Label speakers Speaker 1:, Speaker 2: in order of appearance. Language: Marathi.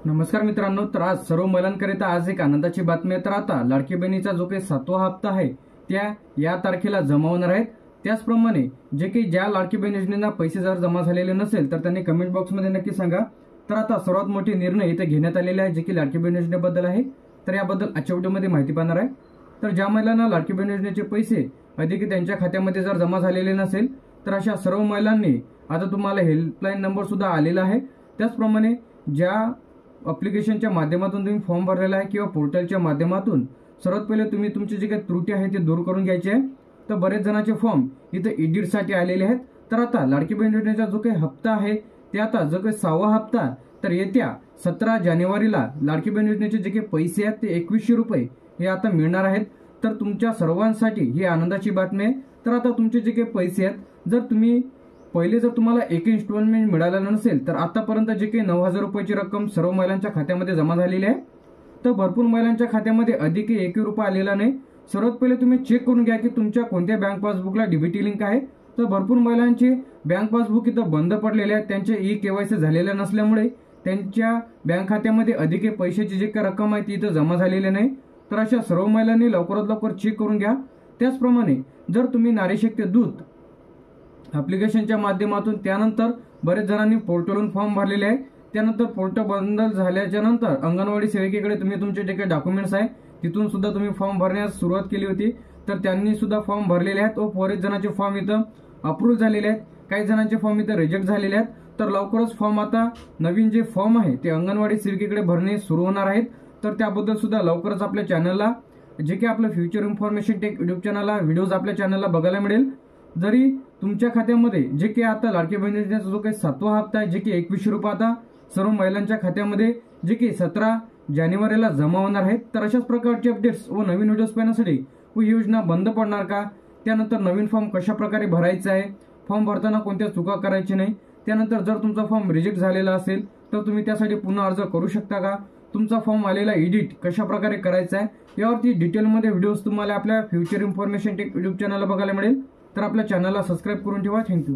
Speaker 1: नमस्कार मित्रांनो, तर आज सर्व महिलांकरिता आज एक आनंदाची बातमी आहे। तर आता लाडकी बहिणीचा जो काही 7वा हप्ता आहे त्या या तारखेला जमा होणार आहेत। त्याचप्रमाणे जे काही ज्या लाडकी बहीण योजनेला पैसे जर जमा झालेले नसेल तर त्यांनी कमेंट बॉक्समध्ये नक्की सांगा। तर आता सर्वात मोठे निर्णय इथे घेण्यात आलेले आहे जे की लाडकी बहीण योजनेबद्दल आहे। तर याबद्दल आजच्या व्हिडिओमध्ये माहिती पाहणार आहे। तर ज्या महिलांना लाडकी बहीण योजनेचे पैसे अधिक त्यांच्या खात्यामध्ये जर जमा झालेले नसेल तर अशा सर्व महिलांनी आता तुम्हाला हेल्पलाईन नंबर सुद्धा आलेला आहे। त्याचप्रमाणे ज्या ॲप्लिकेशनच्या माध्यमातून तुम्ही फॉर्म भरलेला आहे किंवा पोर्टलच्या माध्यमातून सर्वात पहिले तुम्ही तुमची जी काही त्रुटी आहे ती दूर करून घ्यायची आहे। तर बरेच जणांचे फॉर्म इथे एडिटसाठी आलेले आहेत। तर आता लाडकी बहीण योजनेचा जो काही हप्ता आहे ते आता जो काही 6वा हप्ता तर येत्या 17 जानेवारीला लाडकी बहीण योजनेचे जे काही पैसे आहेत ते 2100 रुपये हे आता मिळणार आहेत। तर तुमच्या सर्वांसाठी ही आनंदाची बातमी आहे। तर आता तुमचे जे काही पैसे आहेत जर तुम्ही पहिले जर तुम्हाला एक इन्स्टॉलमेंट मिळाला नसेल तर आतापर्यंत जे काही 9000 रुपयाची रक्कम सर्व महिलांच्या खात्यामध्ये जमा झालेली आहे। तर भरपूर महिलांच्या खात्यामध्ये अधिक 1 रुपया आलेला नाही। सर्वात पहिले तुम्ही चेक करून घ्या की तुमच्या कोणत्या बँक पासबुकला डीबीटी लिंक आहे। तर भरपूर महिलांचे बँक पासबुक इथं बंद पडलेले आहेत, त्यांचे ई-केवायसी झालेले नसल्यामुळे त्यांच्या बँक खात्यामध्ये अधिक पैशाची जी काही रक्कम आहे ती इथं जमा झालेली नाही। तर अशा सर्व महिलांनी लवकरात लवकर चेक करून घ्या। त्याचप्रमाणे जर तुम्ही नारी शक्ती दूत ॲप्लिकेशनच्या माध्यमातून त्यानंतर बरेच जणांनी पोर्टलवरून फॉर्म भरलेले आहे, त्यानंतर पोर्टल बंद झाल्याच्या नंतर अंगणवाडी सेविकेकडे तुम्ही तुमचे जे काही डॉक्युमेंट्स आहे तिथून सुद्धा तुम्ही फॉर्म भरण्यास सुरुवात केली होती। तर त्यांनी सुद्धा फॉर्म भरलेले आहेत व बरेच जणांचे फॉर्म इथं अप्रूव्ह झालेले आहेत, काही जणांचे फॉर्म इथं रिजेक्ट झालेले आहेत। तर लवकरच फॉर्म आता नवीन जे फॉर्म आहे ते अंगणवाडी सेविकेकडे भरणे सुरू होणार आहेत। तर त्याबद्दल सुद्धा लवकरच आपल्या चॅनलला जे काही आपलं फ्युचर इन्फॉर्मेशन टेक युट्यूब चॅनलला व्हिडिओज आपल्या चॅनलला बघायला मिळेल। जरी तुमच्या खात्यामध्ये जे काही आता लाडकी बहीण योजनेचा जो काही 7वा हप्ता आहे जे की 2100 रुपये आता सर्व महिलांच्या खात्यामध्ये जे की 17 जानेवारीला जमा होणार आहेत। तर अशाच प्रकारचे अपडेट्स व नवीन व्हिडिओज पाहण्यासाठी व योजना बंद पडणार का, त्यानंतर नवीन फॉर्म कशा प्रकारे भरायचा आहे, फॉर्म भरताना कोणत्या चुका करायची नाही, त्यानंतर जर तुमचा फॉर्म रिजेक्ट झालेला असेल तर तुम्ही त्यासाठी पुन्हा अर्ज करू शकता का, तुमचा फॉर्म आलेला एडिट कशा प्रकारे करायचा आहे यावरती डिटेलमध्ये व्हिडिओज तुम्हाला आपल्या फ्युचर इन्फॉर्मेशन टेक युट्यूब चॅनलला बघायला मिळेल। तर आपल्या चॅनलला सबस्क्राईब करून ठेवा। थँक्यू।